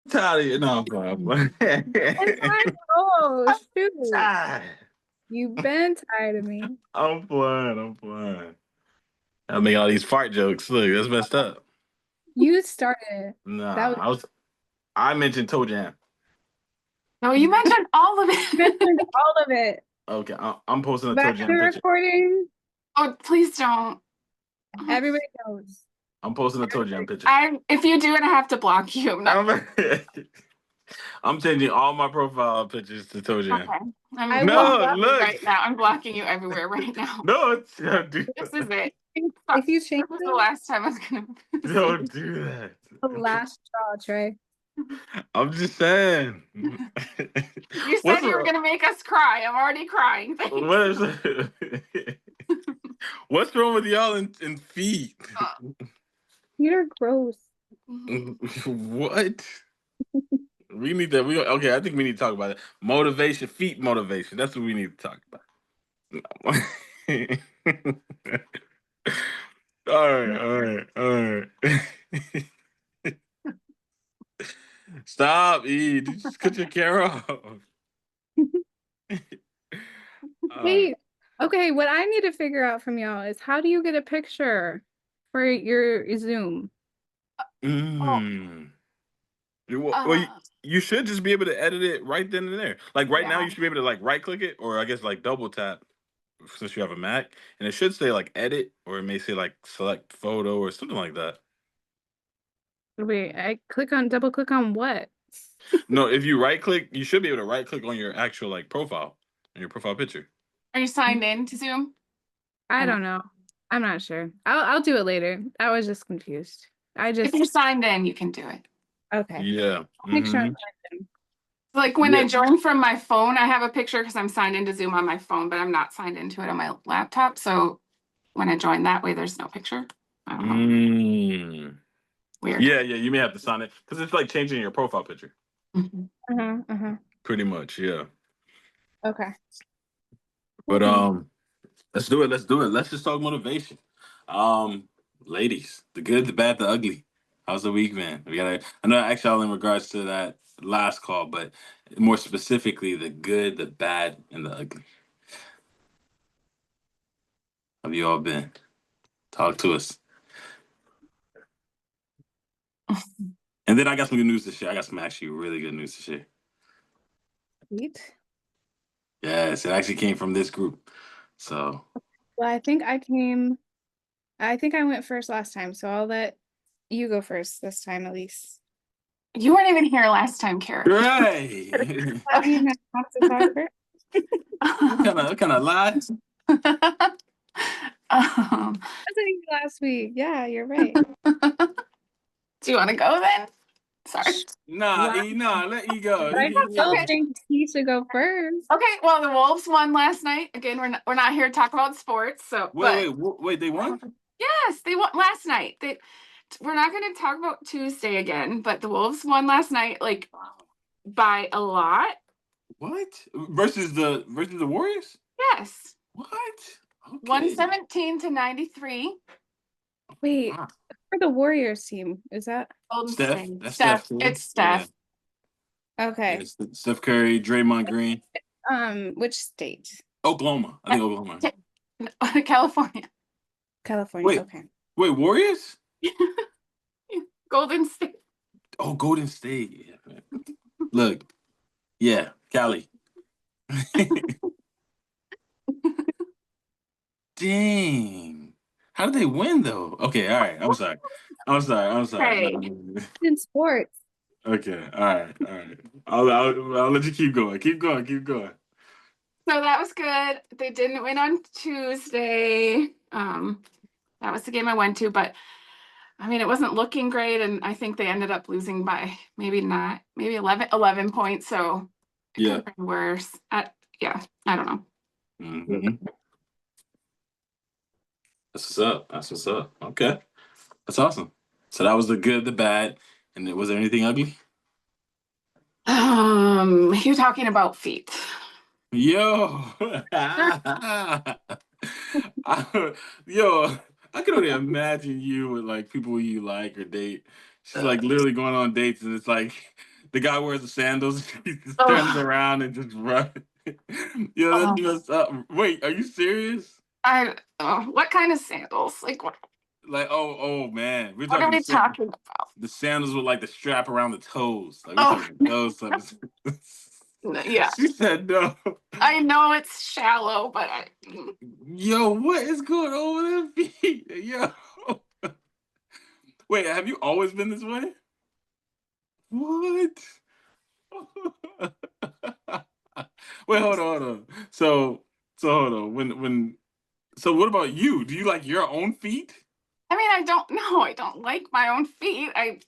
tired of you. No, I'm playing. And I know, shoot. Tired. You've been tired of me. I'm playing. I make all these fart jokes. Look, that's messed up. You started. That Nah, was I mentioned toe jam. No, you mentioned all of it. mentioned all of it. Okay, I'm posting a toe Back to the jam picture. recording. Oh, please don't. Everybody knows. I'm posting a toe jam picture. If you do it, I have to block you. I'm not. I'm changing all my profile pictures to toe jam. Okay. I I'm No, blocking you look. right now. I'm blocking you everywhere right now. No, don't do This that. is it. If you change This is the it, last time I was gonna. Don't do that. the last straw, Trey. I'm just saying. You said you were gonna make us cry. I'm already crying. Thanks. What is What's wrong with y'all in feet? You're gross. What? We need that. Okay. I think we need to talk about it. Motivation, feet motivation. That's what we need to talk about. All right. Stop, E. Just cut your camera off. Wait. Okay, what I need to figure out from y'all is how do you get a picture for your Zoom? Well, you should just be able to edit it right then and there. Like right now, you should be able to like right click it, or I guess like double tap since you have a Mac, and it should say like edit, or it may say like select photo or something like that. Wait, I double click on what? No, if you right click, you should be able to right click on your actual like profile, on your profile picture. Are you signed in to Zoom? I don't know. I'm not sure. I'll do it later. I was just confused. If you're signed in, you can do it. Okay. Yeah. Make sure I'm signed in. Like when I join from my phone, I have a picture because I'm signed into Zoom on my phone, but I'm not signed into it on my laptop. So when I join that way, there's no picture. I don't know. Weird. Yeah, you may have to sign it because it's like changing your profile picture. Pretty much, yeah. Okay. But let's do it. Let's just talk motivation. Ladies, the good, the bad, the ugly. How's the week, man? I know actually all in regards to that last call, but more specifically, the good, the bad, and the ugly. Have you all been? Talk to us. And then I got some good news to share. I got some actually really good news to share. Sweet. Yes, it actually came from this group. So. Well, I think I went first last time, so I'll let you go first this time, at least. You weren't even here last time, Kara. Right. What kind of lies? I wasn't even last week. Yeah, you're right. Do you want to go then? Sorry. Nah, let you go. I still think he should go first. Okay, well, the Wolves won last night. Again, we're not here to talk about sports. So wait, they won? Yes, they won last night. We're not going to talk about Tuesday again, but the Wolves won last night, like by a lot. What? Versus the Warriors? Yes. What? Okay. 117-93. Wait, for the Warriors team, is that Steph? Steph. It's Steph. Yeah. Okay. Yeah, Steph Curry, Draymond Green. Which state? Oklahoma. I think Oklahoma. California. California. Okay. Wait, Warriors? Golden State. Oh, Golden State. Yeah. Look, yeah, Cali. Dang. How did they win though? Okay, all right. I'm sorry. In sports. Okay, all right. I'll let you keep going. Keep going. So that was good. They didn't win on Tuesday. That was the game I went to, but I mean, it wasn't looking great, and I think they ended up losing by maybe 11 points. So it could have been worse. I don't know. Mm-hmm. That's what's up. Okay, that's awesome. So that was the good, the bad, and was there anything ugly? You're talking about feet. Yo, I can only imagine you with like people you like or date. She's like literally going on dates, and it's like the guy wears the sandals. He just Ugh. turns around and just run. Yo, that's messed up. Wait, are you serious? What kind of sandals? Like what? Like, oh man, we're What are talking we talking about? the sandals with like the strap around the toes. Like we're Oh, talking those type of. yeah. She said no. I know it's shallow, but Yo, what is going on with her feet? Yo. Wait, have you always been this way? What? Wait, hold on. So hold on. So what about you? Do you like your own feet? I mean, I don't know. I don't like my own feet. I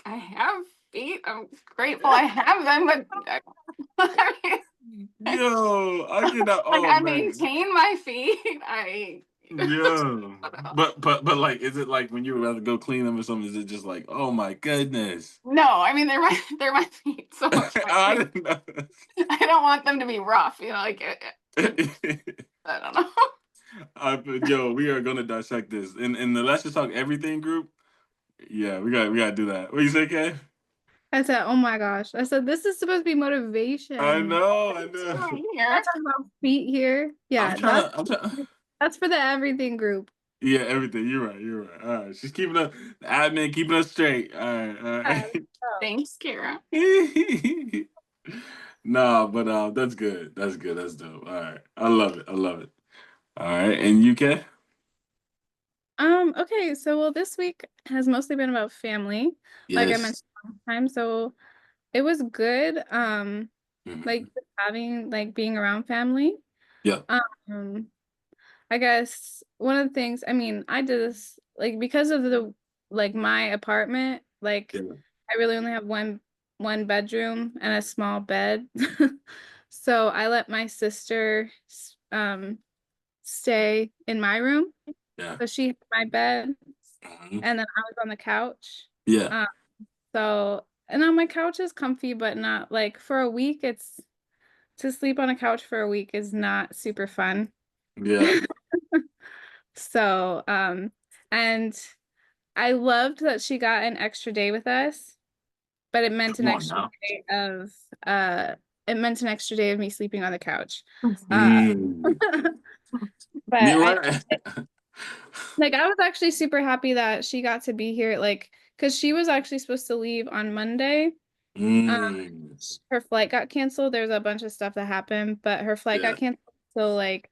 have feet. I'm grateful I have them, but I mean, Yo, I cannot. like Oh I man. maintain my feet. Yeah. But like, is it like when you would rather go clean them or something? Is it just like, oh my goodness? No, I mean they're my feet. So it's I like, didn't know. I don't want them to be rough. Like I don't know. Yo, we are gonna dissect this in the Let's Just Talk Everything group. Yeah, we gotta do that. What you say, Kay? I said, oh my gosh. I said, this is supposed to be motivation. I know. Here. Talking about feet here. Yeah, I'm trying. that's for the everything group. Yeah, everything. You're right. You're right. All right, she's keeping us, the admin keeping us straight. All right, all right. Thanks, Kara. Nah, but that's good. That's good. That's dope. All right, I love it. I love it. All right, and UK? Okay, so well, this week has mostly been about family, like I mentioned Yes. last time. So it was good. Like Mhm. having like being around family. Yeah. Um, I guess one of the things, I mean, I did this like because of the like my apartment, like Yeah. I really only have one bedroom and a small bed. So I let my sister stay in my room. Yeah. So she had my bed Mhm. and then I was on the couch. Yeah. Um, so and on my couch is comfy, but not like for a week, it's to sleep on a couch for a week is not super fun. Yeah. So, and I loved that she got an extra day with us, but it meant an Come on extra now. day of it meant an extra day of me sleeping on the couch. Uh Mm. but You're I right. like I was actually super happy that she got to be here, like because she was actually supposed to leave on Monday. Um, Mm. her flight got canceled. There's a bunch of stuff that happened, but her flight Yeah. got canceled. So like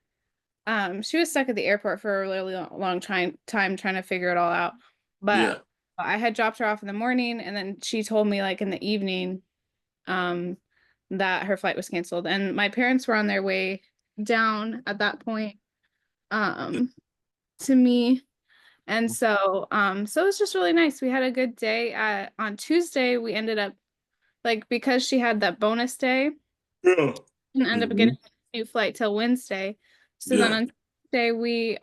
she was stuck at the airport for a really long time trying to figure it all out. But Yeah. I had dropped her off in the morning and then she told me like in the evening um that her flight was canceled and my parents were on their way down at that point um to me. And so it was just really nice. We had a good day. On Tuesday we ended up like because she had that bonus day Yeah. and end up Hmm. getting a new flight till Wednesday. So then Yeah. on Tuesday we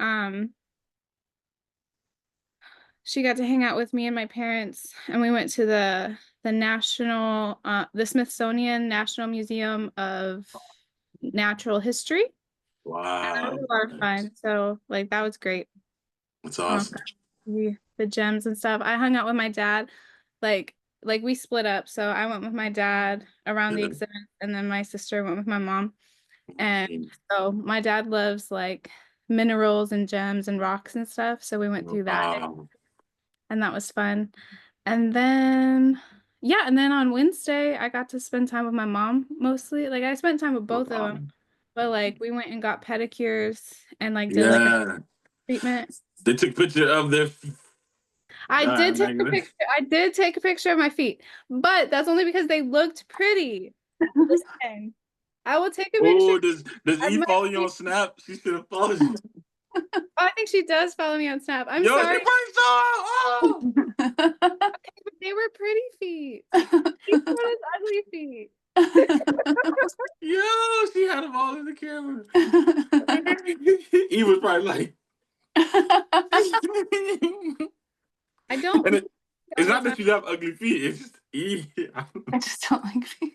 she got to hang out with me and my parents and we went to the Smithsonian National Museum of Natural History. And that was Wow. a lot of fun. So like that was great. That's awesome. The gems and stuff. I hung out with my dad. Like like we split up. So I went with my dad around the Yeah. exhibit and then my sister went with my mom. And Mm. so my dad loves like minerals and gems and rocks and stuff. So we went through that Wow. and that was fun. And then yeah, and then on Wednesday I got to spend time with my mom mostly. Like I spent time with both of Wow. them, but like we went and got pedicures and like did like a Yeah. treatment. They took a picture of their. I Nah, did I'm not take a gonna. picture. I did take a picture of my feet, but that's only because they looked pretty. Listen, I will take a picture Oh, does of E my follow you on feet. Snap? She should have followed you. Oh, I think she does follow me on Snap. I'm Yo, she sorry, probably saw. Oh. but they were pretty feet. He showed us ugly feet. Yo, she had them all in the camera. He was probably like, I don't and mean it it's all the not that time. you have ugly feet. It's just E. I just don't like feet.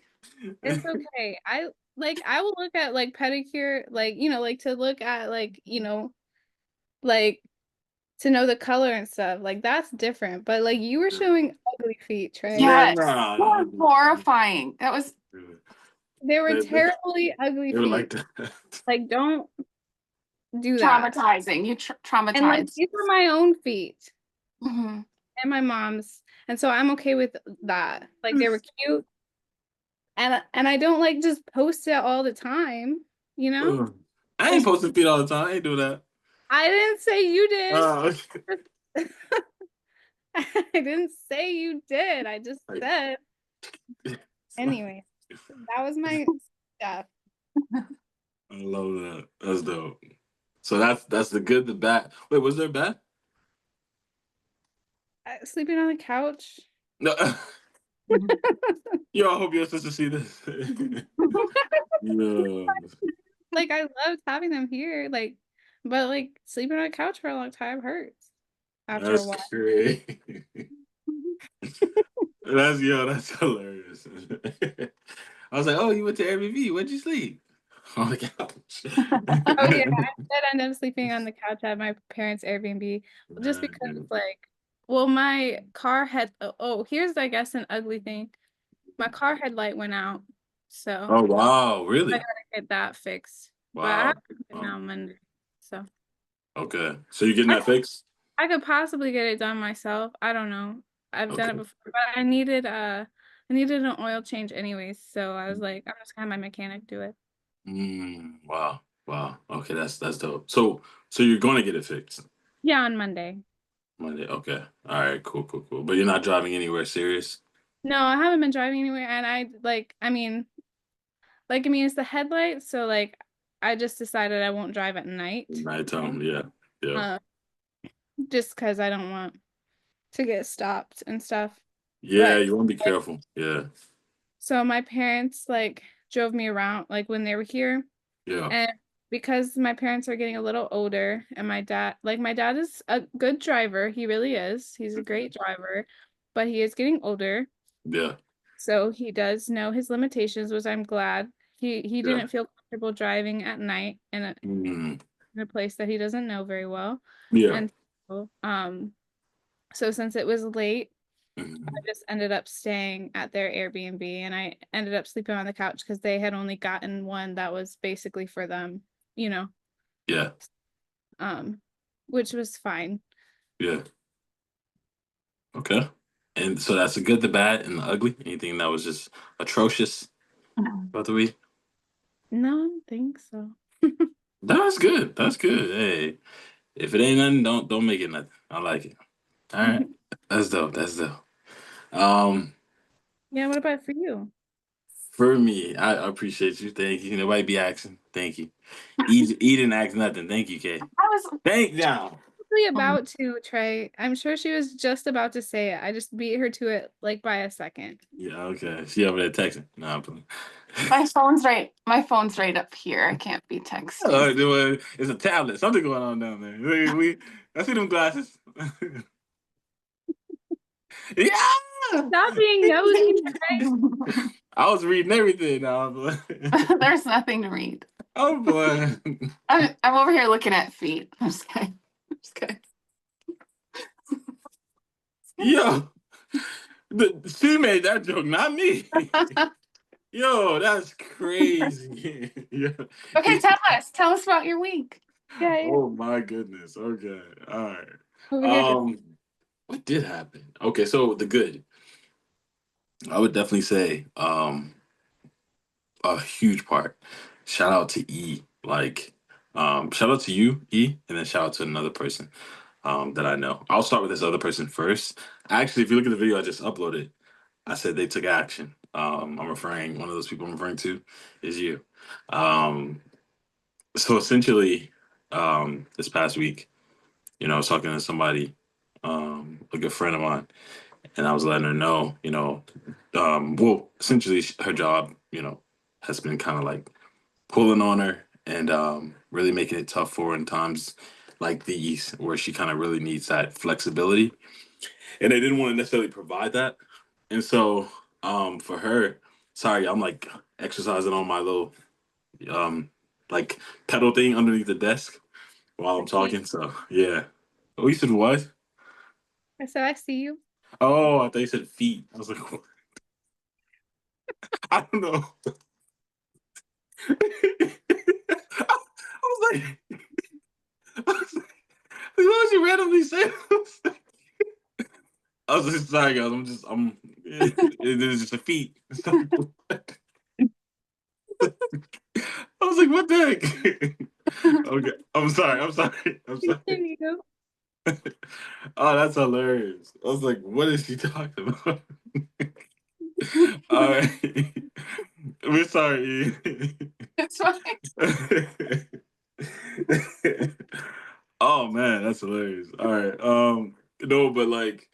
It's okay. I will look at like pedicure, like like to look at like like to know the color and stuff. Like that's different. But like you were showing ugly feet, Trey. Man, Yes. nah. Horrifying. That was They were They terribly ugly were like feet. that. Like don't do that. traumatizing. You And like traumatized. these are my own feet Mhm. and my mom's. And so I'm okay with that. Like they were cute. And I don't like just post it all the time, you know? I ain't posting feet all the time. I ain't do that. I didn't say you did. Okay. I didn't say you did. I just Like, said anyway. That was my stuff. I love that. That's dope. So that's the good, the bad. Wait, was there bad? Sleeping on the couch. No. Yo, I hope your sister see this. No. Like I loved having them here. Like, but like sleeping on a couch for a long time hurts after a That's while. great. That's hilarious. I was like, oh, you went to Airbnb. Where'd you sleep? On the couch. Oh yeah, I did end up sleeping on the couch at my parents' Airbnb just because like, well, my car had here's I guess an ugly thing. My car headlight went out, so Oh wow, I really? gotta get that fixed. But I have Wow. to get it now Monday, so Okay. So you're getting I that fixed? I could possibly get it done myself. I don't know. I've done it Okay. before, but I needed an oil change anyways, so I was like, I'm just gonna have my mechanic do it. Wow. Wow. Okay, that's dope. So you're gonna get it fixed Yeah, on Monday. Monday. Okay. All right, cool. But you're not driving anywhere serious? No, I haven't been driving anywhere, and I mean, it's the headlights, so like, I just decided I won't drive at night, Nighttime, yeah. Yeah. uh, just because I don't want to get stopped and stuff. Yeah, But you wanna be like, careful. Yeah. so my parents like drove me around like when they were here. Yeah. And because my parents are getting a little older and my dad is a good driver. He really is. He's a great driver, but he is getting older. Yeah. So he does know his limitations, which I'm glad. He Yeah. didn't feel comfortable driving at night Mm, in a place that he doesn't know very well. yeah. And so since it was late, I Mhm. just ended up staying at their Airbnb and I ended up sleeping on the couch because they had only gotten one that was basically for them, you know. Yeah. um, which was fine. Yeah. Okay. And so that's the good, the bad, and the ugly. Anything that was just atrocious about the week? No, I don't think so. That's good. That's good. Hey, if it ain't nothing, don't make it nothing. I like it. All right. That's dope. That's dope. Um, Yeah, what about for you? for me, I appreciate you. Thank you. Nobody be asking. Thank you. Eat and ask nothing. Thank you, Kay. I was Thank you. Probably about to, Trey. I'm sure she was just about to say it. I just beat her to it like by a second. Yeah, okay. She over there texting. Nah, I'm playing. my phone's right up here. I can't be texting. It's a tablet. Something going on down there. I see them glasses. Yeah. Stop being nosy, Trey. I was reading everything now. There's nothing to read. Oh boy. I'm over here looking at feet. I'm just kidding. I'm just kidding. Yo, she made that joke, not me. Yo, that's crazy. Yeah. Okay, tell us about your week. Yeah, Oh my goodness. Okay. All right. over here just Um, what did happen? Okay, so the good. I would definitely say a huge part. Shout out to E. Like, shout out to you, E, and then shout out to another person that I know. I'll start with this other person first. Actually, if you look at the video I just uploaded, I said they took action. One of those people I'm referring to is you. Um, so essentially, this past week, I was talking to somebody, a good friend of mine, and I was letting her know, well, essentially her job, has been kind of like pulling on her and really making it tough for her in times like these where she kind of really needs that flexibility. And they didn't want to necessarily provide that. And so for her, sorry, I'm like exercising on my little um like pedal thing underneath the desk while I'm petite. talking. So yeah. Oh, you said what? I said, I see you. Oh, I thought you said feet. I was like, what? I don't know. I was like, I was like, why would you randomly say that? I was just sorry, guys. It is just a feat. I was like, what the heck? Okay, I'm sorry. I'm sorry. I'm sorry. Continue. Oh, that's hilarious. I was like, what is she talking about? All right. We're sorry. It's fine. Oh man, that's hilarious. All right. No, but like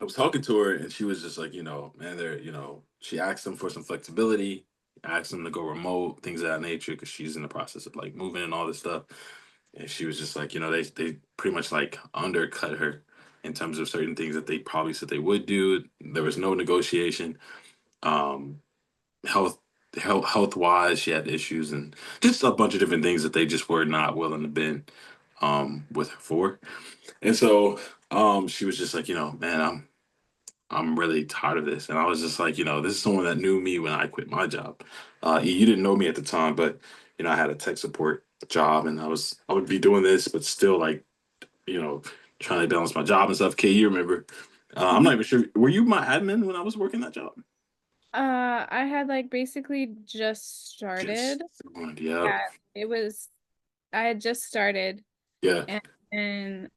I was talking to her and she was just like, man, she asked them for some flexibility, asked them to go remote, things of that nature, because she's in the process of like moving and all this stuff. And she was just like, they pretty much like undercut her in terms of certain things that they probably said they would do. There was no negotiation. Um, health health wise, she had issues and just a bunch of different things that they just were not willing to bend with her for. And so she was just like, man, I'm really tired of this. And I was just like, this is someone that knew me when I quit my job. You didn't know me at the time, but I had a tech support job and I would be doing this, but still like, you know, trying to balance my job and stuff. Kay, you remember. I'm not Mhm. even sure. Were you my admin when I was working that job? I had like basically just Just started. yeah. Yeah, it was, I had just started, Yeah. and, and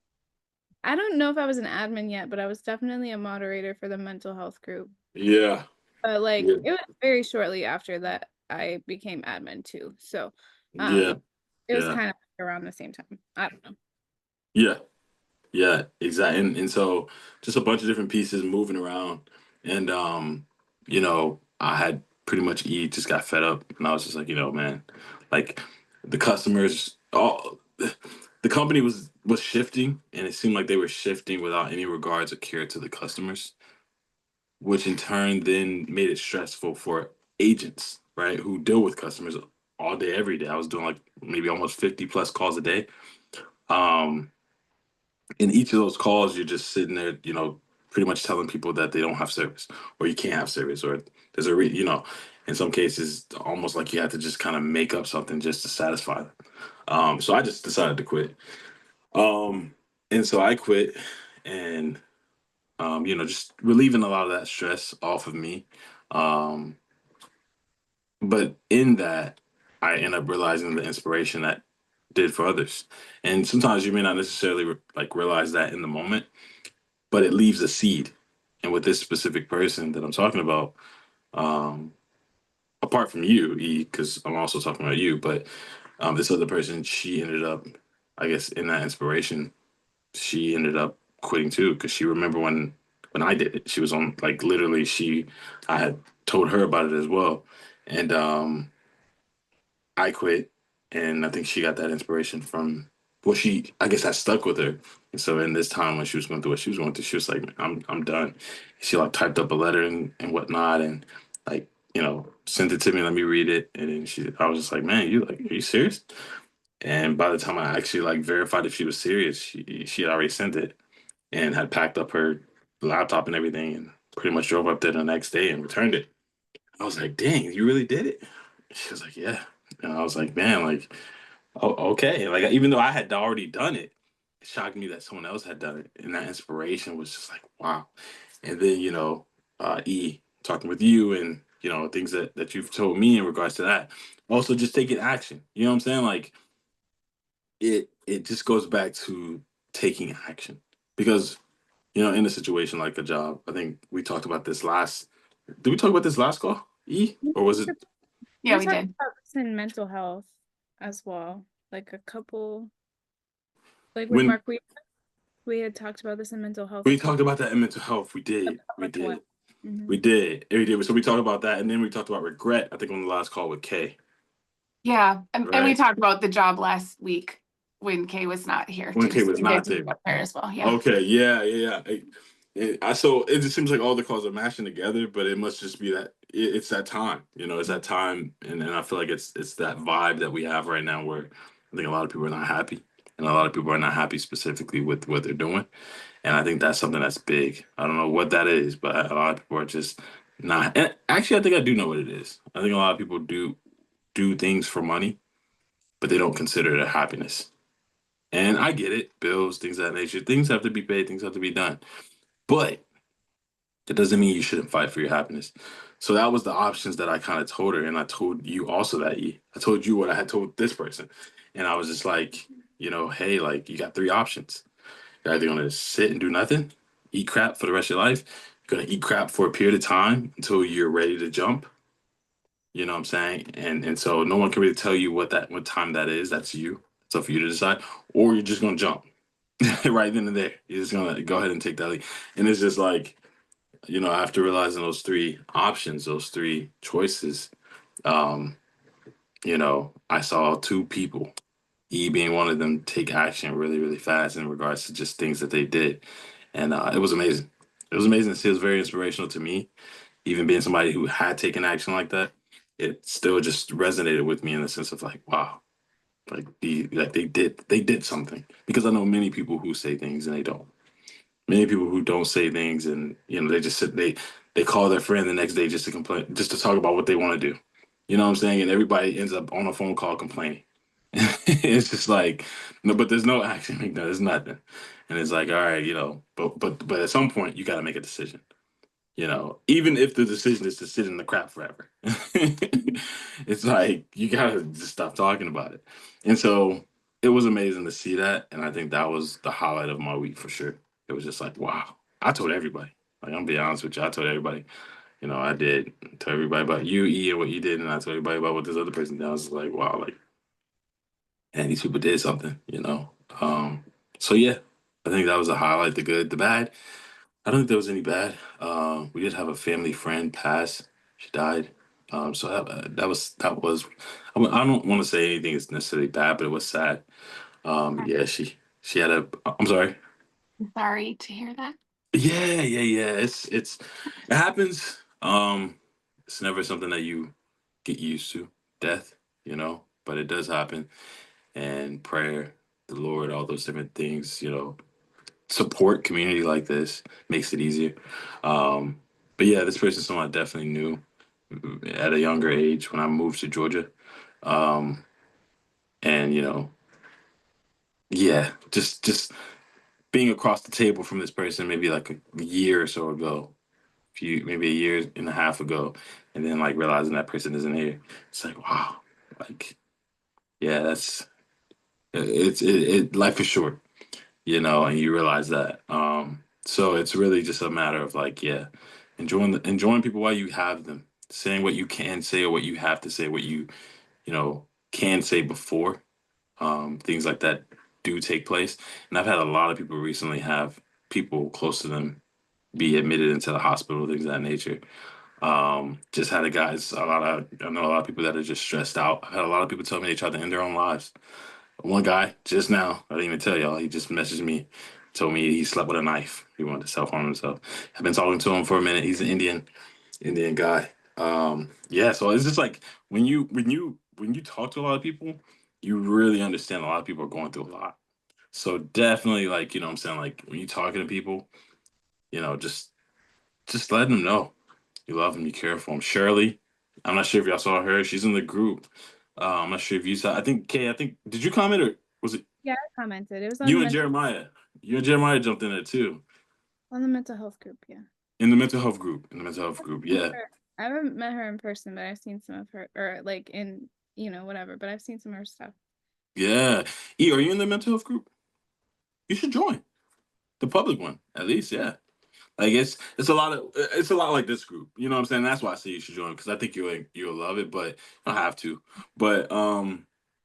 I don't know if I was an admin yet, but I was definitely a moderator for the mental health group. Yeah. But like Yeah. it was very shortly after that I became admin too. So Yeah. it was Yeah. kind of around the same time. I don't know. Yeah. Yeah, exactly. And so just a bunch of different pieces moving around. And I had pretty much just got fed up and I was just like, man, like the customers all the company was shifting and it seemed like they were shifting without any regards or care to the customers, which in turn then made it stressful for agents, right, who deal with customers all day, every day. I was doing like maybe almost 50 plus calls a day. Um, in each of those calls, you're just sitting there, pretty much telling people that they don't have service or you can't have service or there's in some cases, almost like you have to just kind of make up something just to satisfy them. So I just decided to quit. Um, and so I quit and, just relieving a lot of that stress off of me. Um, but in that, I end up realizing the inspiration that did for others. And sometimes you may not necessarily like realize that in the moment, but it leaves a seed. And with this specific person that I'm talking about, um, apart from you, E, because I'm also talking about you, but this other person, she ended up, I guess, in that inspiration, she ended up quitting too because she remember when I did it. She was on like literally I had told her about it as well, and I quit, and I think she got that inspiration from she I guess that stuck with her. And so in this time when she was going through what she was going through, she was like, I'm done. She like typed up a letter and whatnot and like, sent it to me, let me read it. And then I was just like, man, are you serious? And by the time I actually like verified if she was serious, she had already sent it and had packed up her laptop and everything and pretty much drove up there the next day and returned it. I was like, dang, you really did it? She was like, yeah. And I was like, man, like, oh, okay. Like, even though I had already done it, it shocked me that someone else had done it. And that inspiration was just like, wow. And then, E, talking with you and, things that you've told me in regards to that. Also, just taking action. You know what I'm saying? Like, it just goes back to taking action. Because, in a situation like a job, I think we talked about this last. Did we talk about this last call, E? Or was it Yeah, We we talked did. about this in mental health as well. Like a couple, like with when Mark, we had talked about this in mental health a we talked couple, about that in mental health? We the did. We public one. did. Hmm. We did. We did. So we talked about that, and then we talked about regret. I think on the last call with Kay, Yeah, and we right? talked about the job last week when Kay was not here When too. Kay So was we did not talk there. about there as well. Yeah. Okay, yeah, yeah, yeah. So it just seems like all the calls are mashing together, but it must just be that it's that time. It's that time, and I feel like it's that vibe that we have right now where I think a lot of people are not happy. and a lot of people are not happy specifically with what they're doing. And I think that's something that's big. I don't know what that is, but a lot of people are just not. And actually, I think I do know what it is. I think a lot of people do things for money, but they don't consider it a happiness. And I get it, bills, things of that nature. Things have to be paid, things have to be done. But that doesn't mean you shouldn't fight for your happiness. So that was the options that I kind of told her. And I told you also that, I told you what I had told this person. And I was just like, hey, like you got three options. You're either going to sit and do nothing, eat crap for the rest of your life. You're going to eat crap for a period of time until you're ready to jump. You know what I'm saying? And so no one can really tell you what time that is. That's you. It's up for you to decide. Or you're just gonna jump right then and there. You're just gonna go ahead and take that lead. And it's just like, after realizing those three options, those three choices, um, I saw two people, E being one of them, take action really, really fast in regards to just things that they did. And it was amazing. It was amazing to see. It was very inspirational to me, even being somebody who had taken action like that. It still just resonated with me in the sense of like, wow, like they did something. Because I know many people who say things and they don't. Many people who don't say things, and they just they call their friend the next day just to complain, just to talk about what they want to do. You know what I'm saying? And everybody ends up on a phone call complaining. It's just like, no, but there's no action. Like, no, there's nothing. And it's like, all right, but at some point you got to make a decision. Even if the decision is to sit in the crap forever. It's like you gotta just stop talking about it. And so it was amazing to see that. And I think that was the highlight of my week for sure. It was just like, wow. I told everybody. Like, I'm gonna be honest with you. I told everybody. I did tell everybody about you, E, and what you did, and I told everybody about what this other person did. I was like, wow, like, and these people did something. So yeah, I think that was a highlight, the good, the bad. I don't think there was any bad. We did have a family friend pass. She died. So that was. I don't want to say anything is necessarily bad, but it was sad. Yeah, she had a. I'm sorry. I'm sorry to hear that. Yeah, yeah, yeah. It happens. It's never something that you get used to. Death, but it does happen. And prayer, the Lord, all those different things, support community like this makes it easier. Um, but yeah, this person's someone I definitely knew at a younger age when I moved to Georgia. Um, and yeah, just being across the table from this person maybe like a year or so ago, maybe a year and a half ago, and then like realizing that person isn't here. It's like, wow, like yeah, life is short, and you realize that. So it's really just a matter of like, yeah, enjoying people while you have them, saying what you can say or what you have to say, what can say before things like that do take place. And I've had a lot of people recently have people close to them be admitted into the hospital, things of that nature. Just had I know a lot of people that are just stressed out. I've had a lot of people tell me they tried to end their own lives. One guy just now, I didn't even tell y'all, he just messaged me, told me he slept with a knife. He wanted to self-harm himself. I've been talking to him for a minute. He's an Indian guy. Yeah, so it's just like when you talk to a lot of people, you really understand a lot of people are going through a lot. So definitely, like, what I'm saying, like when you're talking to people, just let them know you love them, you care for them. Shirley, I'm not sure if y'all saw her. She's in the group. I'm not sure if you saw. I think Kay. I think did you comment or was it Yeah, I commented. It was on you the and Jeremiah? You and Jeremiah jumped in there too mental health group. Yeah. in the mental health group. In the mental health group, yeah, I haven't met her in person, but I've seen some of her, or like in, whatever, but I've seen some of her stuff. yeah. E, are you in the mental health group? You should join the public one at least. Yeah. Like it's a lot like this group. You know what I'm saying? That's why I say you should join because I think you'll love it, but you don't have to. But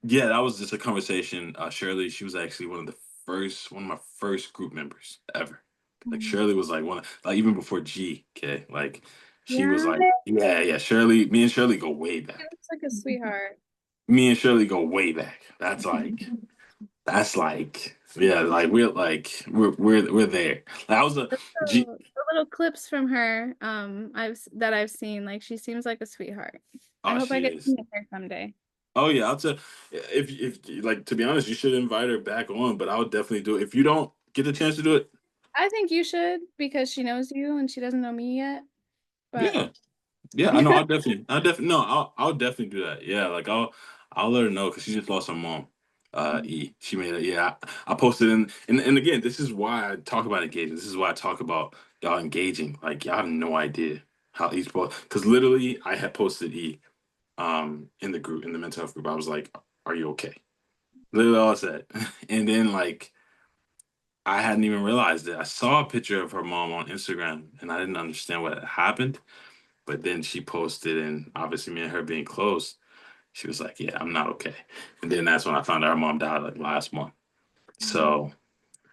yeah, that was just a conversation. Shirley, she was actually one of my first group members ever. Like Mhm. Shirley was like like even before G, okay? Like she was Yeah, like, yeah, yeah. Shirley, me and Shirley go way she back. looks like a sweetheart. Me and Shirley go way back. That's like yeah, like we're there. Like I was a G. The little clips from her, I've seen. Like she seems like a sweetheart. I Oh, hope I she get to is. meet her someday. Oh yeah, I'll tell. If like, to be honest, you should invite her back on. But I would definitely do it if you don't get the chance to do it. I think you should because she knows you and she doesn't know me yet. But Yeah, yeah, I know. I'll definitely, no, I'll definitely do that. Yeah, like I'll let her know because she just lost her mom. She made it. Yeah, I posted and again, this is why I talk about engaging. This is why I talk about y'all engaging. Like y'all have no idea how each post, because literally I had posted in the group, in the mental health group. I was like, "Are you okay?" Literally all I said, and then like I hadn't even realized it. I saw a picture of her mom on Instagram, and I didn't understand what had happened. But then she posted, and obviously me and her being close, she was like, "Yeah, I'm not okay." And then that's when I found out her mom died like last month. So,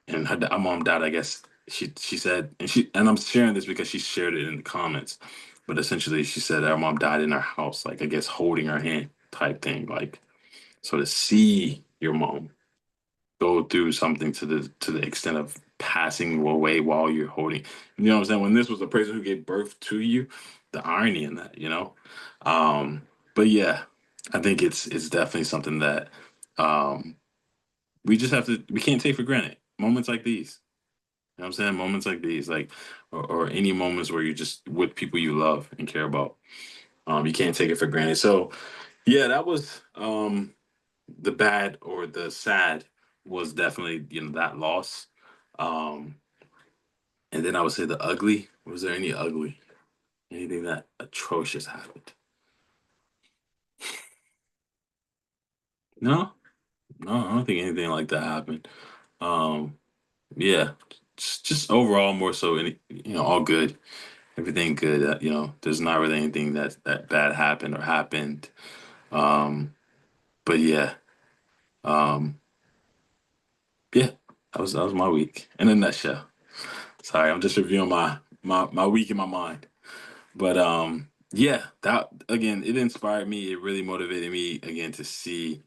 and her mom died, I guess she said, and I'm sharing this because she shared it in the comments. But essentially, she said her mom died in her house, like I guess holding her hand type thing. Like, so to see your mom go through something to the extent of passing away while you're holding, you know what I'm saying? When this was a person who gave birth to you, the irony in that, you know. Um, but yeah, I think it's definitely something that um, we can't take for granted. Moments like these, you know what I'm saying? Moments like these, like or any moments where you're just with people you love and care about. You can't take it for granted. So yeah, that was the bad or the sad was definitely, that loss. Um, and then I would say the ugly. Was there any ugly? Anything that atrocious happened? No, no, I don't think anything like that happened. Um, yeah, just overall more so any, all good, everything good. There's not really anything that bad happened or happened. Um, but yeah, um, yeah, that was my week in a nutshell. Sorry, I'm just reviewing my week in my mind. But yeah, that again, it inspired me. It really motivated me again to see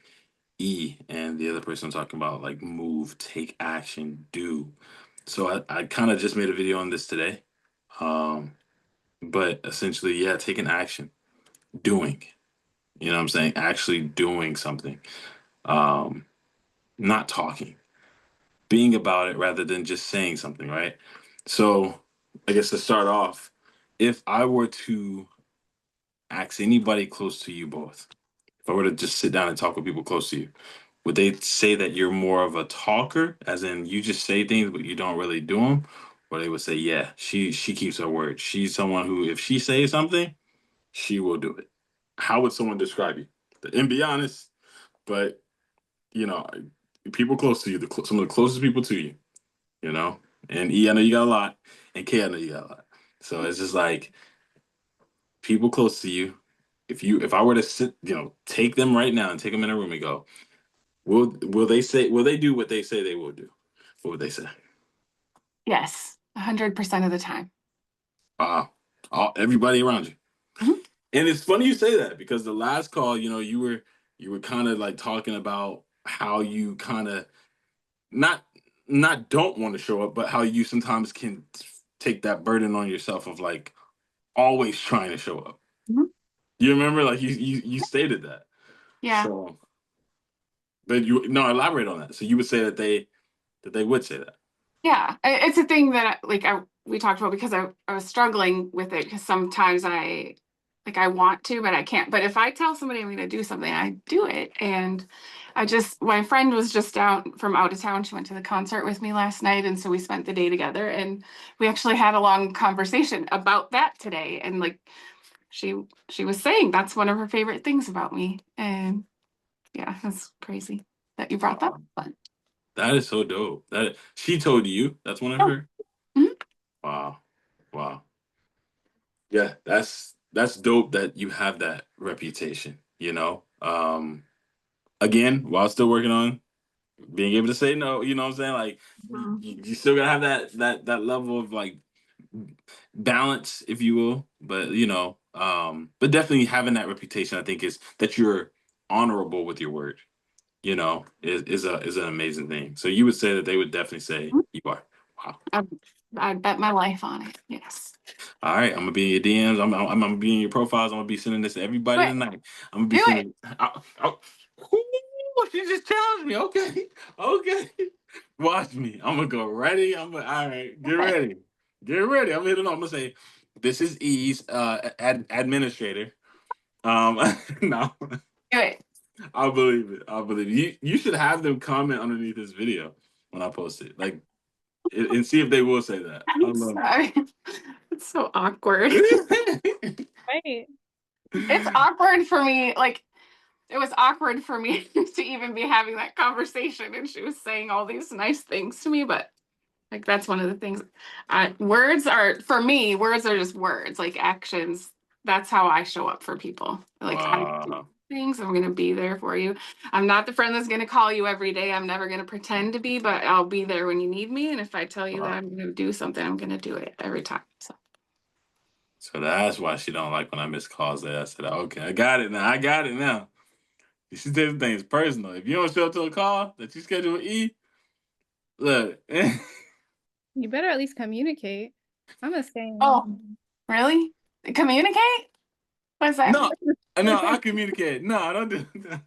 E and the other person I'm talking about like move, take action, do. So I kind of just made a video on this today. Um, but essentially, yeah, taking action, doing. You know what I'm saying? Actually doing something. Um, not talking, being about it rather than just saying something, right? So I guess to start off, if I were to ask anybody close to you both, if I were to just sit down and talk with people close to you, would they say that you're more of a talker, as in you just say things but you don't really do them, or they would say, yeah, she keeps her word. She's someone who, if she says something, she will do it. How would someone describe you? And be honest, but you know, people close to you, some of the closest people to you, you know. And E, I know you got a lot, and K, I know you got a lot. So it's just like people close to you. If I were to sit, take them right now and take them in a room and go, will they do what they say they will do? What would they say? Yes, 100% of the time. Wow. Everybody around you. Mhm. And it's funny you say that because the last call, you were kind of like talking about how you kind of not not don't want to show up, but how you sometimes can take that burden on yourself of like always trying to show up. Mhm. You remember, like you stated that. Yeah. So, but you no elaborate on that. So you would say that they would say that. Yeah, it's a thing that we talked about because I was struggling with it because sometimes I want to, but I can't. But if I tell somebody I'm going to do something, I do it. And my friend was just down from out of town. She went to the concert with me last night, and so we spent the day together, and we actually had a long conversation about that today. And like she she was saying that's one of her favorite things about me, and yeah, that's crazy that you brought that Wow. up. That is so dope. That she told you that's one of Oh, her. mhm. Wow. Wow. Yeah, that's dope that you have that reputation, Again, while still working on being able to say no, you know what I'm saying? Like Mhm. you still gotta have that level of like balance, if you will. But but definitely having that reputation, I think is that you're honorable with your word, is an amazing thing. So you would say that they would definitely say you are. Wow. I'd bet my life on it. Yes. All right, I'm gonna be in your DMs. I'm gonna be in your profiles. I'm gonna be sending this to everybody Do it. tonight. I'm gonna be Do it. sending. Ooh, she just challenged me. Okay, okay. Watch me. I'm gonna go ready. All right. Get Okay. ready. Get ready. I'm hitting on. I'm gonna say, this is E's administrator. No, Do it. I believe it. I believe it. You should have them comment underneath this video when I post it, like, and see if they will say that. I I'm love sorry. It's so awkward. it. Right. It's awkward for me. Like, it was awkward for me to even be having that conversation. And she was saying all these nice things to me, but like that's one of the things. Words are, for me, words are just words. Like actions. That's how I show up for people. Like I do Wow. things. I'm gonna be there for you. I'm not the friend that's gonna call you every day. I'm never gonna pretend to be, but I'll be there when you need me. And if I tell you that Wow. I'm gonna do something, I'm gonna do it every time. So So that's why she don't like when I miss calls. There, I said, okay, I got it now. I got it now. She takes things personal. If you don't show up to a call that you schedule with E, look. You better at least communicate. I'm the oh, same. really? Communicate? What's that? No, no, I communicate. No, I don't do that.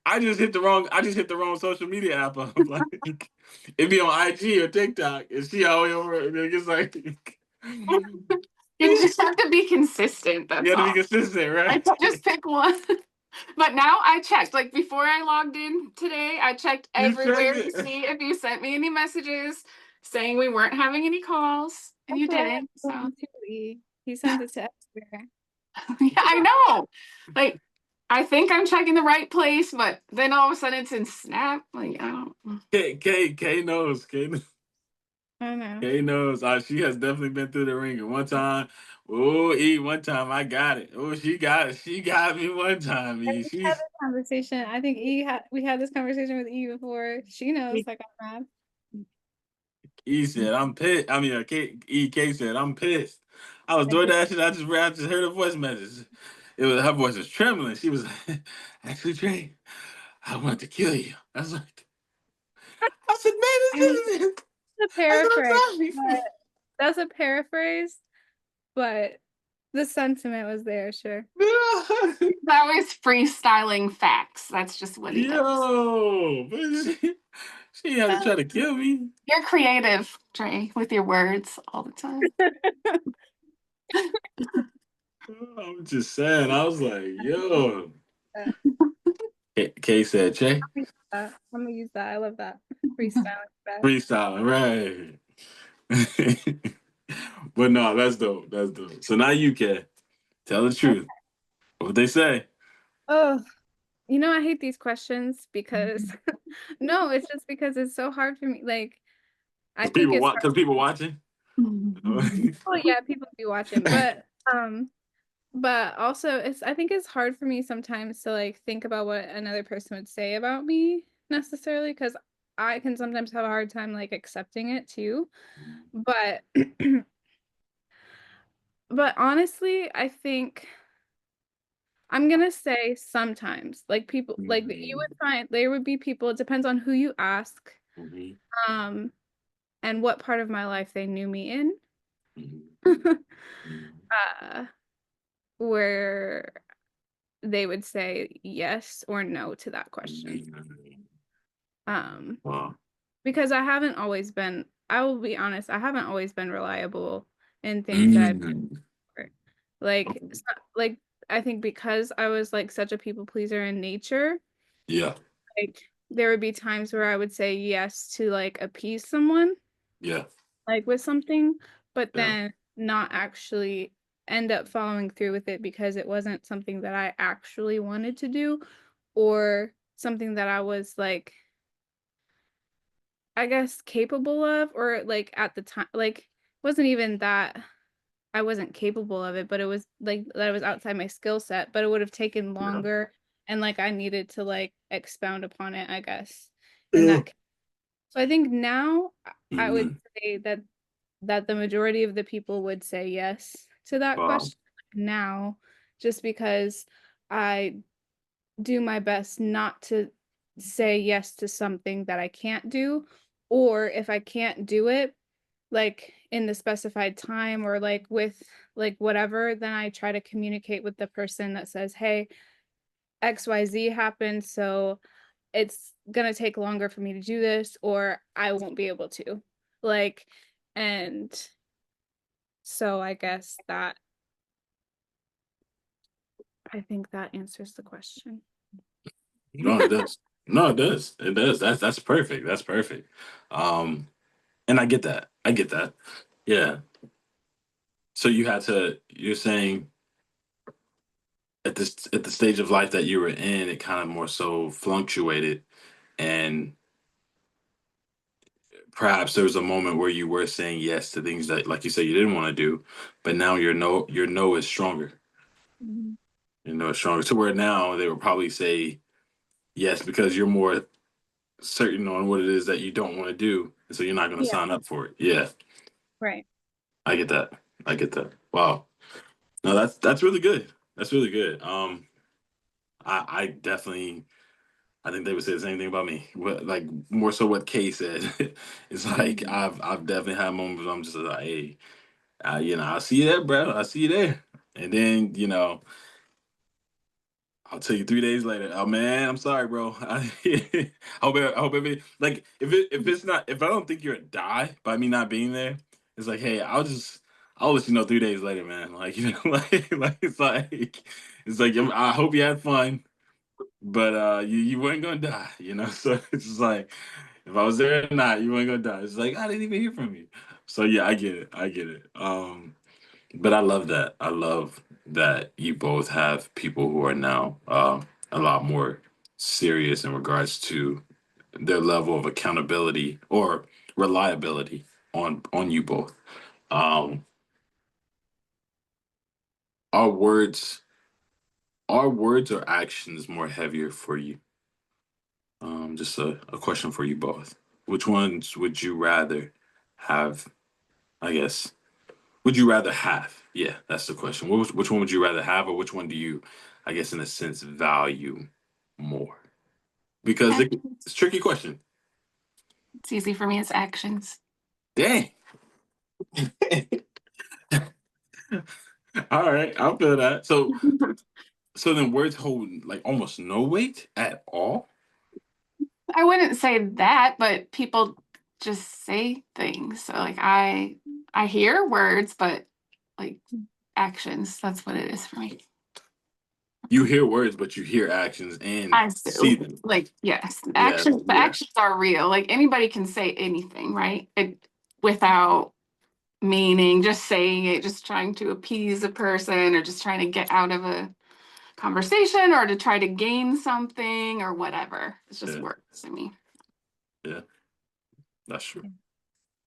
I just hit the wrong. I just hit the wrong social media app. I'm like, it be on IG or TikTok, and she always over. It's like, You you just have to be consistent. That's got to be all. consistent, I right? can't just pick one. But now I checked. Like before I logged in today, I checked You checked everywhere to it. see if you sent me any messages saying we weren't having any calls, and That's you what I didn't. So told him too. He sends it to everywhere. yeah, I know. Like I think I'm checking the right place, but then all of a sudden it's in Snap. Like I don't. K knows. I know. Kay knows. She has definitely been through the ringer. One time, oh E, one time I got it. Oh, she got it. She got me one time. E, We had this conversation. I think we had this conversation with E before. She knows I got mad. E said I'm pissed. I mean, K said I'm pissed. I was I doing did. that shit. I just heard a voice message. It was her voice was trembling. She was like, actually, Trey, I want to kill you. I was like, I said, man, this is A that's paraphrase. what I'm But that's a paraphrase, but the sentiment was there, sure. trying. He's always freestyling facts. That's just what he does. Yo, but she had to try to kill me. You're creative, Trey, with your words all the time. I'm just saying. I was like, yo. Uh, Kay said, Che, I'm gonna use that. I love that. Freestyling back. freestyling, right? But no, that's dope. That's dope. So now you can tell the truth. What they say. Oh, I hate these questions because no, it's just because it's so hard for me. Like, I Because think it's hard. people watching. Oh yeah, people be watching, but also I think it's hard for me sometimes to like think about what another person would say about me necessarily because I can sometimes have a hard time like accepting it too. But but honestly, I think I'm gonna say sometimes like people like you would find there would be people, it depends on who you ask, Mhm, um, and what part of my life they knew me in. mhm, mhm, uh where they would say yes or no to that question. mhm. Um, Wow. because I will be honest, I haven't always been reliable in things that I've Mhm. like, like I think because I was like such a people pleaser in nature, Yeah, like there would be times where I would say yes to like appease someone, yeah, like with something, but yeah. then not actually end up following through with it because it wasn't something that I actually wanted to do or something that I was like I guess capable of or like at the time like wasn't even that I wasn't capable of it, but it was like that it was outside my skill set, but it would have taken Yeah. longer and like I needed to like expound upon it, I guess. In Yeah. that case. So I think now I would Mhm. say that the majority of the people would say yes to that Wow. question now just because I do my best not to say yes to something that I can't do, or if I can't do it, like in the specified time or like with like whatever, then I try to communicate with the person that says, hey, XYZ happened, so it's gonna take longer for me to do this, or I won't be able to. Like, and so I guess that I think that answers the question. No, it does. No, it does. It does. That's perfect. That's perfect. And I get that. I get that. Yeah. So you're saying at the stage of life that you were in, it kind of more so fluctuated, and perhaps there was a moment where you were saying yes to things that, like you said, you didn't want to do, but now your no is stronger. Mhm. Your no is stronger. To where now they would probably say yes because you're more certain on what it is that you don't want to do, and so you're not going to Yeah, sign up for it. Yeah, right. I get that. I get that. Wow. No, that's really good. That's really good. I definitely, I think they would say the same thing about me. What, like more so what Kay said. It's like Mhm. I've definitely had moments where I'm just like, hey, I see you there, bro. I see you there. And then, I'll tell you 3 days later. Oh man, I'm sorry, bro. I hope like if it's not, if I don't think you're a die by me not being there, it's like, hey, I'll let you know 3 days later, man. Like, like it's like I hope you had fun, but you weren't gonna die, So it's just like if I was there or not, you weren't gonna die. It's like I didn't even hear from you. So yeah, I get it. I get it. But I love that. I love that you both have people who are now a lot more serious in regards to their level of accountability or reliability on you both. Um, are words are words or actions more heavier for you? Just a question for you both. Which ones would you rather have? I guess. Would you rather have? Yeah, that's the question. Which one would you rather have, or which one do you, I guess, in a sense, value more? Because it's a tricky question. It's easy for me. It's actions. Dang. All right, I'll feel that. So then words hold like almost no weight at all. I wouldn't say that, but people just say things. So like I hear words, but like actions, that's what it is for me. You hear words, but you hear actions and I see do. them. Like, yes, Yeah, actions, the yeah, actions are real. Like anybody can say anything, right? Without meaning, just saying it, just trying to appease a person or just trying to get out of a conversation or to try to gain something or whatever. It's just yeah, words to me. yeah. That's true.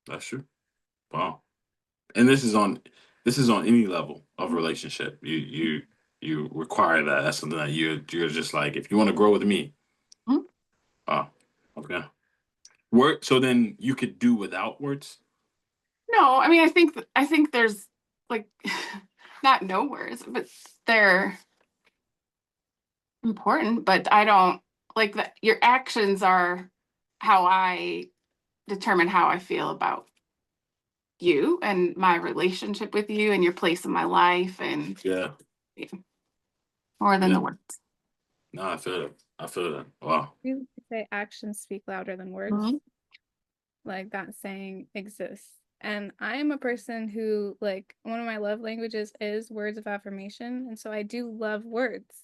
That's true. Wow. And this is on any level of relationship. You require that. That's something that you're just like, if you want to grow with me. Mhm. Oh, okay. Word. So then you could do without words. No, I mean, I think there's like not no words, but they're important. But I don't like that. Your actions are how I determine how I feel about you and my relationship with you and your place in my life and Yeah, yeah, more than yeah. the words. No, I feel it. I feel that. Wow. You say actions speak louder than words. Mhm. Like that saying exists. And I am a person who, like, one of my love languages is words of affirmation. And so I do love words.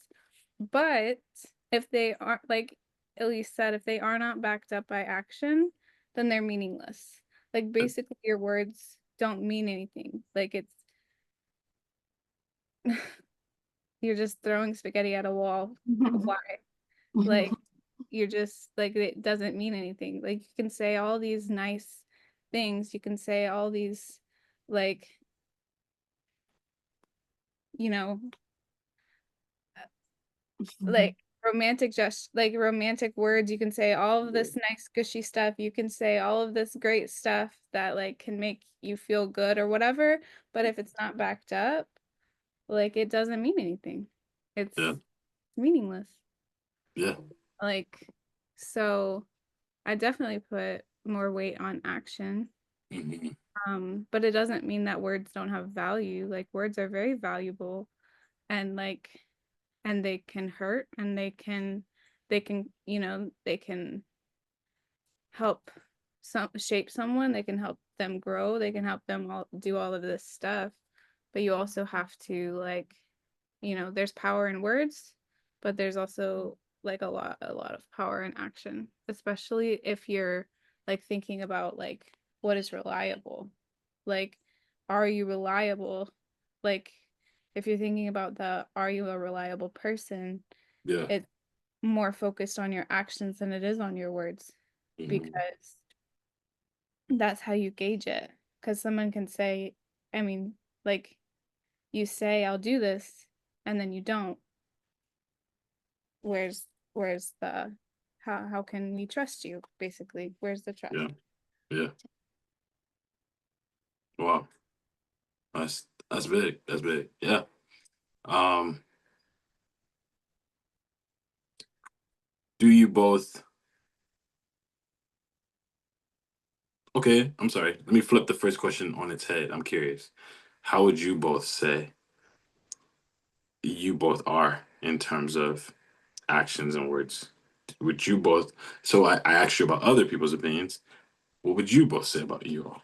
But if they aren't, like Elise said, if they are not backed up by action, then they're meaningless. Like, basically, your words don't mean anything. Like, it's, you're just throwing spaghetti at a wall. Why? Like, you're just like, it doesn't mean anything. Like, you can say all these nice things, you can say all these, like, you know, like romantic words. You can say all of this nice gushy stuff, you can say all of this great stuff that like can make you feel good or whatever, but if it's not backed up, like, it doesn't mean anything. It's Yeah, meaningless. yeah, Like, so I definitely put more weight on action. But it doesn't mean that words don't have value. Like words are very valuable, and and they can hurt, and they can help shape someone. They can help them grow. They can help them do all of this stuff. But you also have to there's power in words, but there's also like a lot of power in action, especially if you're like thinking about like what is reliable. Like, are you reliable? Like, if you're thinking about the are you a reliable person, Yeah. it's more focused on your actions than it is on your words, because that's how you gauge it. Because someone can say, I mean, like, you say I'll do this and then you don't. Where's the how can we trust you, basically? Where's the trust? Yeah. Yeah. Wow. That's big. That's big. Yeah. Um, do you both Okay, I'm sorry. Let me flip the first question on its head. I'm curious. How would you both say you both are in terms of actions and words? Would you both so I asked you about other people's opinions. What would you both say about your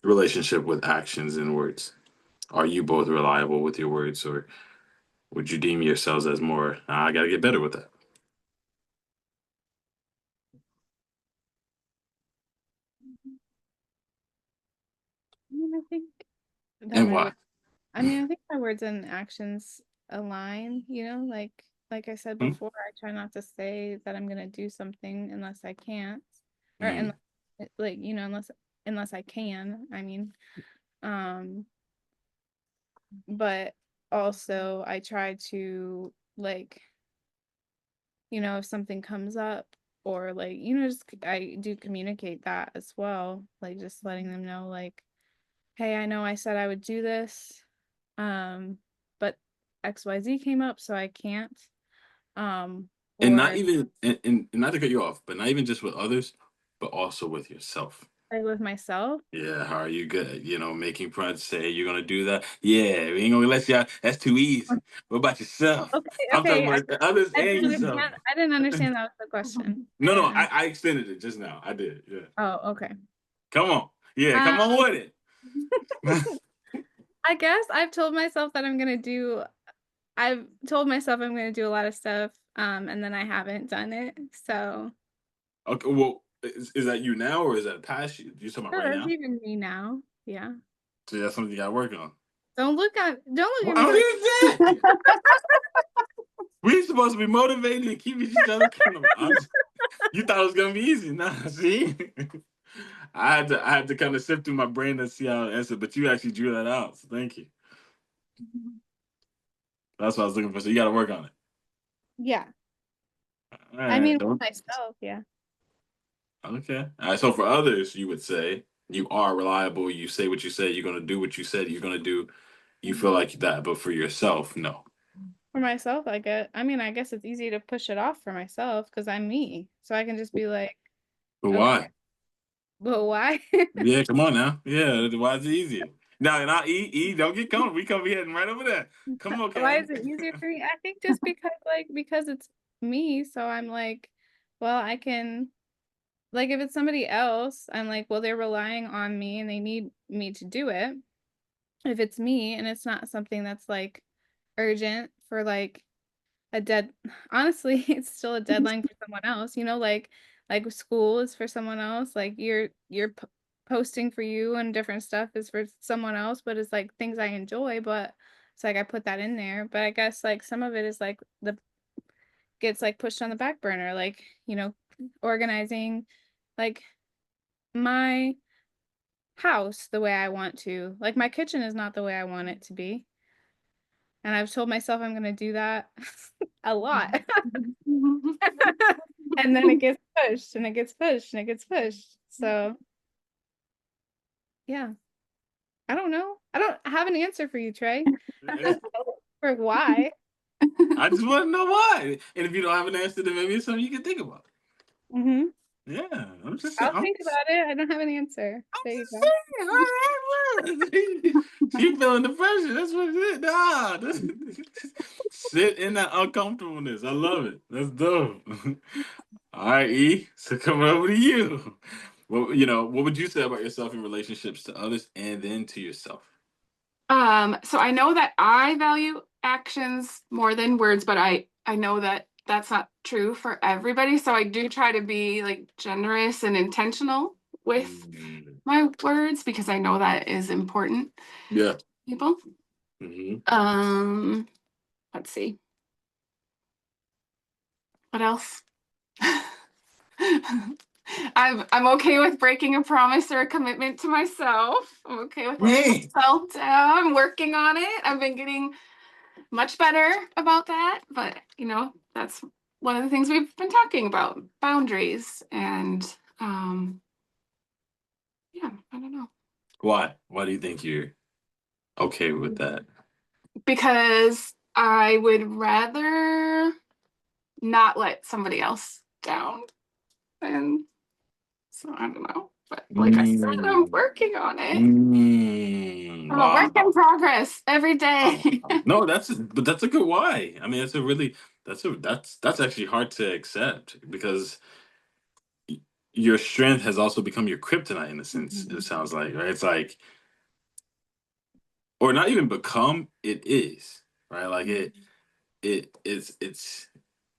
relationship with actions and words? Are you both reliable with your words, or would you deem yourselves as more, "Nah, I gotta get better with that"? I mean, And why? I mean, I think my words and actions align, like I said Hmm? before, I try not to say that I'm gonna do something unless I can't, or Mm, unless, unless I can, I mean. Um, but also I try to if something comes up, or just I do communicate that as well, like just letting them know, like, hey, I know I said I would do this, but XYZ came up, so I can't. and not Or even and not to cut you off, but not even just with others, but also with yourself. I with myself. Yeah, how are you good? Making friends say you're gonna do that. Yeah, we ain't gonna let you out. That's too easy. What about yourself? Okay, I'm talking okay. about the others I and didn't yourself. understand. I didn't understand that was the question. I No, no, didn't I extended it just now. I did. Yeah. Oh, okay. Come on. Yeah, Um, come on with it. I guess I've told myself I'm gonna do a lot of stuff, and then I haven't done it. So Okay, well, is that you now or is that past you? You talking about no, right that's now? even me now. Yeah. So that's something you gotta work on. Don't look Well, at I me don't like even say. We supposed to be motivating and keeping each other accountable. You thought it was gonna be easy. Nah, see? I had to kind of sift through my brain to see how to answer, but you actually drew that out. So thank you. That's what I was looking for. So you gotta work on it. Yeah. All I mean, right, with don't. myself, yeah. Okay. All right. So for others, you would say you are reliable. You say what you say. You're gonna do what you said you're gonna do. You feel like that, but for yourself, no. For myself, I guess it's easy to push it off for myself because I'm me. So I can just be like, But okay, why? but why? Yeah, come on now. Yeah, why is it easier? No, not E. Don't get comfortable. We come heading right over there. Come on, Why Karen. is it easier for me? I think just because it's me, so I'm like, well, I can, like, if it's somebody else, I'm like, well, they're relying on me and they need me to do it. If it's me and it's not something that's like urgent for like a dead honestly, it's still a deadline for someone else, like school is for someone else, like posting for you and different stuff is for someone else, but it's like things I enjoy, but it's like I put that in there. But I guess like some of it is like the gets like pushed on the back burner, like, organizing like my house the way I want to. Like my kitchen is not the way I want it to be. And I've told myself I'm going to do that a lot. And then it gets pushed and it gets pushed and it gets pushed. So, yeah, I don't know. I don't have an answer for you, Trey, for why. I just want to know why. And if you don't have an answer, then maybe it's something you can think about. Hmm. Yeah, I'm just saying. I'll think about it. I don't have an answer. There you go. All right, she feeling the pressure. That's what it is. Nah, sit in that uncomfortableness. I love it. That's dope. All right, E. So coming over to you. What what would you say about yourself in relationships to others and then to yourself? So I know that I value actions more than words, but I know that that's not true for everybody. So I do try to be like generous and intentional with Mm, my words because I know that is important to yeah. people. Hmm. Let's see. What else? I'm okay with breaking a promise or a commitment to myself. I'm okay with letting Hey. myself down. I'm working on it. I've been getting much better about that, but that's one of the things we've been talking about, boundaries and yeah, I don't know. Why? Why do you think you're okay with that? Because I would rather not let somebody else down. And so I don't know. But like I said, I'm Mm, working on it. I'm a work in wow. progress every Wow. day. No, but that's a good why. I mean, that's actually hard to accept because y- your strength has also become your kryptonite in a sense. It Mhm. sounds like, right? It's like, or not even become, it is, right? Like it's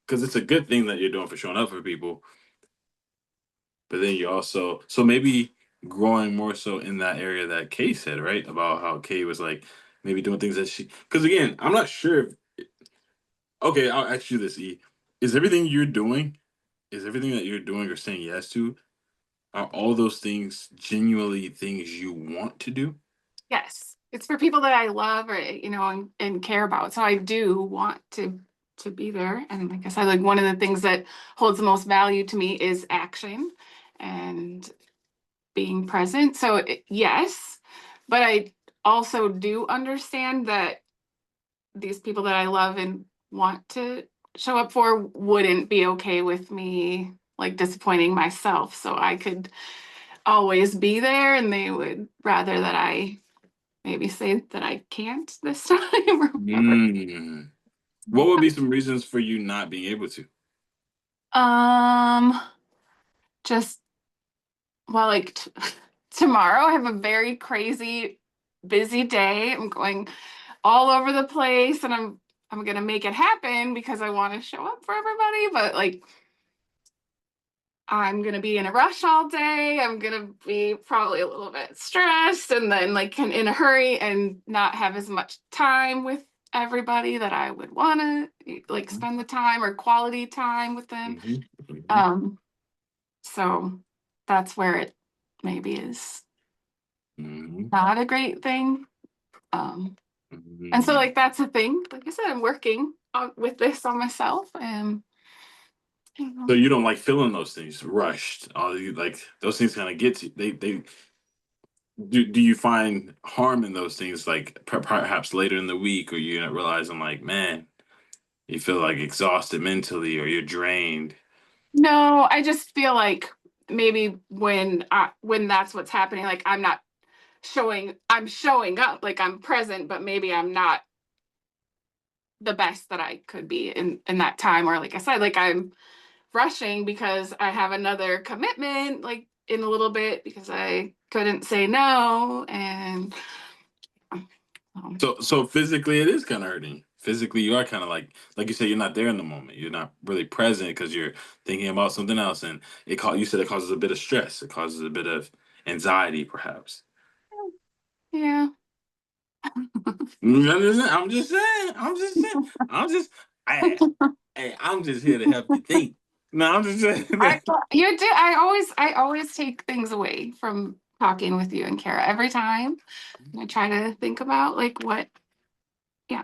because it's a good thing that you're doing for showing up for people, but then you also so maybe growing more so in that area that Kay said, right? About how Kay was like maybe doing things that she because again, I'm not sure if okay, I'll ask you this, E. Is everything you're doing, is everything that you're doing or saying yes to, are all those things genuinely things you want to do? Yes, it's for people that I love or and care about. So I do want to be there. And like I said, like one of the things that holds the most value to me is action and being present. So yes, but I also do understand that these people that I love and want to show up for wouldn't be okay with me like disappointing myself. So I could always be there and they would rather that I maybe say that I can't this time or whatever. Mm. What would be some reasons for you not being able to? Um, just well, like tomorrow I have a very crazy busy day. I'm going all over the place and I'm gonna make it happen because I want to show up for everybody, but like I'm gonna be in a rush all day. I'm gonna be probably a little bit stressed and then like in a hurry and not have as much time with everybody that I would want to like spend the time or quality time with them. Hmm. Hmm. Um, so that's where it maybe is Hmm. not a great thing. Um, and so Hmm. like that's the thing. Like I said, I'm working with this on myself and you So know, you don't like feeling those things rushed. All you like those things kind of get to you. They do you find harm in those things like perhaps later in the week or you're not realizing like man you feel like exhausted mentally or you're drained. no, I just feel like maybe when that's what's happening, like I'm showing up, like I'm present, but maybe I'm not the best that I could be in that time. Or like I said, like I'm rushing because I have another commitment like in a little bit because I couldn't say no. And So physically it is kind of hurting. Physically you are kind of like you said you're not there in the moment. You're not really present because you're thinking about something else and you said it causes a bit of stress. It causes a bit of anxiety perhaps. yeah. I'm just saying. I'm just saying. I'm just I hey, I'm just here to help you think. No, I'm just saying I that. you do I always take things away from talking with you and Kara every time. I try to think about like yeah,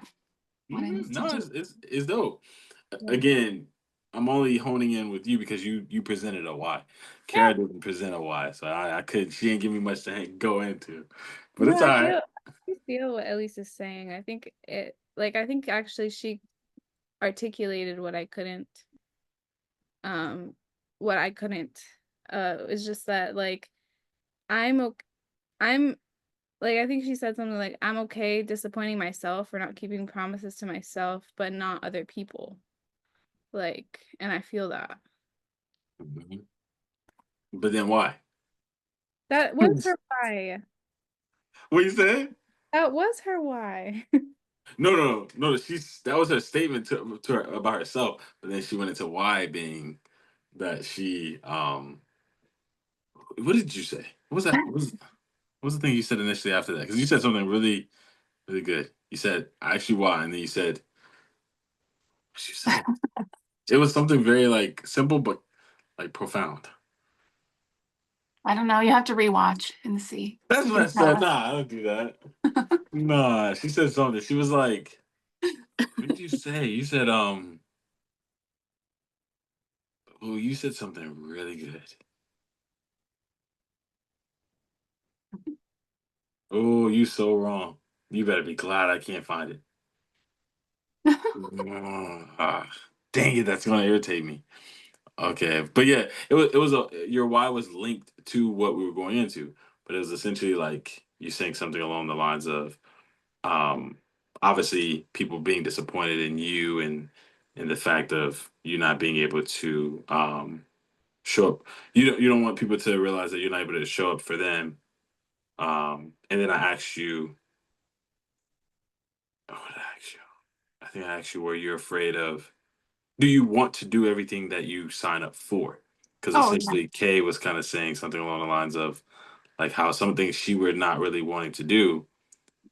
what I Mhm. need to No, do. it's dope. Yeah. Again, I'm only honing in with you because you presented a why. Yeah. Kara didn't present a why, so I could she didn't give me much to go into, but No, it's all right. I feel what Elise is saying. I think I think actually she articulated um what I couldn't is just that like I'm okay. I'm like, I think she said something like, I'm okay disappointing myself or not keeping promises to myself, but not other people. Like, and I feel that. Mhm. But then why? That was her why. What you said? That was her why. No. That was her statement to her about herself. But then she went into why being that she what did you say? What was that? What was the thing you said initially after that? Because you said something really, really good. You said actually why, and then you said what you say. It was something very like simple but like profound. I don't know. You have to rewatch and see. That's You what I can tell said. us. Nah, I don't do that. Nah, she said something. She was like, what did you say? You said oh, you said something really good. Oh, you so wrong. You better be glad I can't find it. Ah, dang it, that's gonna irritate me. Okay, but yeah, it was a your why was linked to what we were going into, but it was essentially like you saying something along the lines of, um, obviously people being disappointed in you and the fact of you not being able to show up. You don't want people to realize that you're not able to show up for them. And then I asked you, oh, what did I ask you? I think I asked you where you're afraid of. Do you want to do everything that you sign up for? Because Oh, yeah. essentially, Kay was kind of saying something along the lines of like how some things she were not really wanting to do,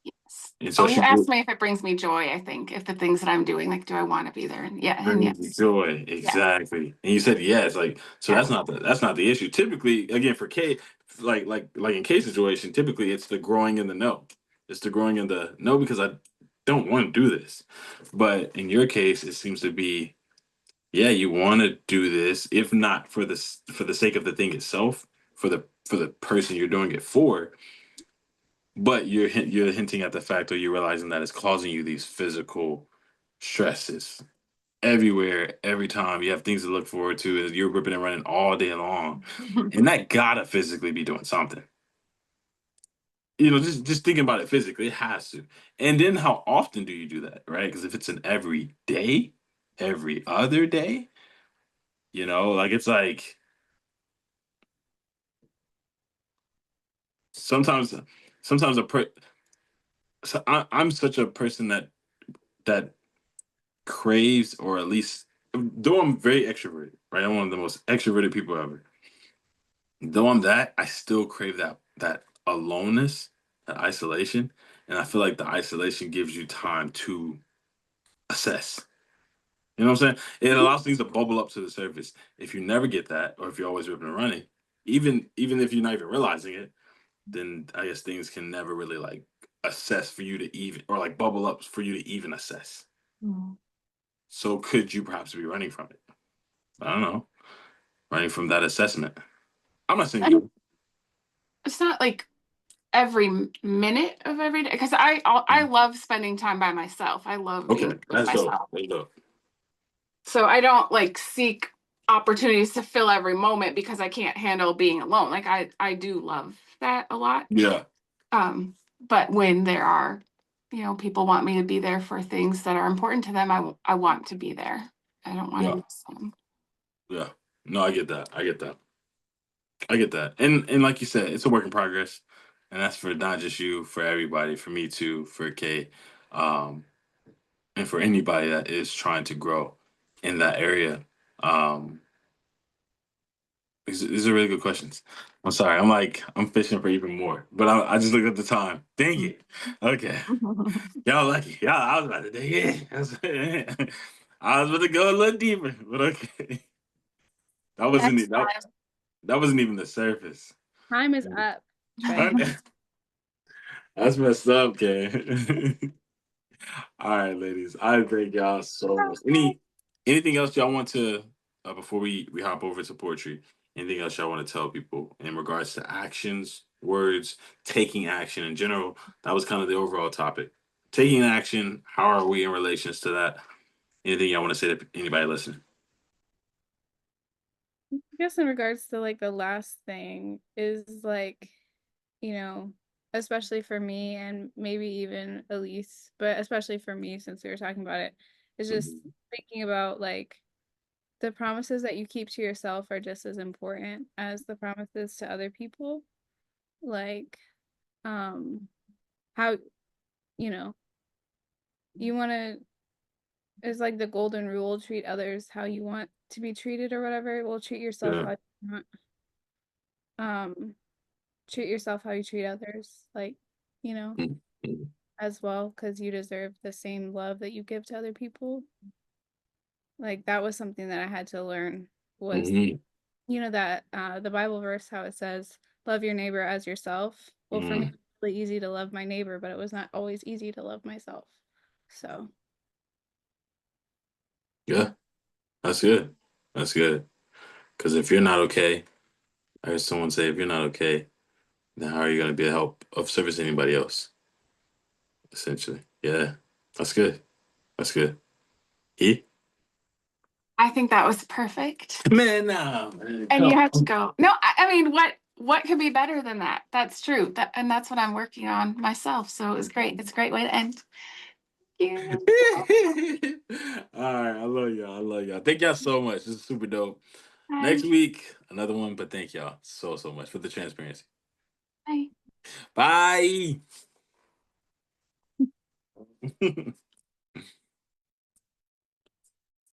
Yes. and so Oh, you she asked me if it brings me joy, I think, if the things that I'm doing, like, do I want to be there? And brings you yes. joy. Yeah. Exactly. And you said yes. Like, so Yeah. that's not the issue. Typically, again, for Kay, like in Kay's situation, typically it's the growing in the no. It's the growing in the no because I don't want to do this. But in your case, it seems to be, yeah, you want to do this, if not for the sake of the thing itself, for the person you're doing it for, but you're hinting at the fact, or you're realizing that it's causing you these physical stresses everywhere, every time. You have things to look forward to, and you're ripping and running all day long, and that gotta physically be doing something. Just thinking about it physically, it has to. And then how often do you do that, right? Because if it's an every day, every other day, like it's like sometimes, sometimes so I'm such a person that craves, or at least, though I'm very extroverted, right? I'm one of the most extroverted people ever. Though I'm that, I still crave that aloneness, that isolation, and I feel like the isolation gives you time to assess. You know what I'm saying? It allows things to bubble up to the surface. If you never get that, or if you're always ripping and running, even if you're not even realizing it, then I guess things can never really like assess for you to even, or like bubble up for you to even assess. Mm. So could you perhaps be running from it? I don't know. Running from that assessment. I'm not saying I mean, you. it's not like every minute of every day because I love spending time by myself. I love being Okay, with that's dope. myself. That's dope. So I don't like seek opportunities to fill every moment because I can't handle being alone. Like I do love that a lot. Yeah, But when there are, people want me to be there for things that are important to them, I want to be there. I don't want to yeah, miss them. yeah. No, I get that. I get that. I get that. And like you said, it's a work in progress, and that's for not just you, for everybody, for me too, for Kay, um, and for anybody that is trying to grow in that area. Um, these are really good questions. I'm sorry. I'm fishing for even more, but I just looked at the time. Dang it. Okay. Y'all lucky. Y'all, I was about to dig in. I was about to go a little deeper, but okay. That wasn't Next it. That wasn't even the surface. Time is up, Trey. time. Okay. That's messed up, okay. All right, ladies. I thank y'all so much. Anything else y'all want to, before we hop over to poetry? Anything else y'all want to tell people in regards to actions, words, taking action in general? That was kind of the overall topic. Taking action. How are we in relations to that? Anything y'all want to say to anybody listening? guess in regards to like the last thing is like, you know, especially for me and maybe even Elise, but especially for me since we were talking about it, is just Mhm. thinking about like the promises that you keep to yourself are just as important as the promises to other people. Like, how, you know, you want to, it's like the golden rule, treat others how you want to be treated or whatever. Well, treat yourself Yeah. how you want. Um, treat yourself how you treat others, like, you know, Mhm. as well, because you deserve the same love that you give to other people. Like that was something that I had to learn was, Mhm. you know, that the Bible verse, how it says, love your neighbor as yourself. Well, for me, Mhm. it's really easy to love my neighbor, but it was not always easy to love myself. So, Yeah, that's good. That's good. Because if you're not okay, I heard someone say, if you're not okay, then how are you going to be a help of service to anybody else? Essentially. Yeah, that's good. That's good. He? I think that was perfect. Man, nah, man. And you Come have to on. go. No, I mean, what could be better than that? That's true. And that's what I'm working on myself. So it was great. It's a great way to end. Thank you. All right, I love y'all. I love y'all. Thank y'all so much. This is super dope. Bye. Next week, another one, but thank y'all so, so much for the transparency. Bye. Bye.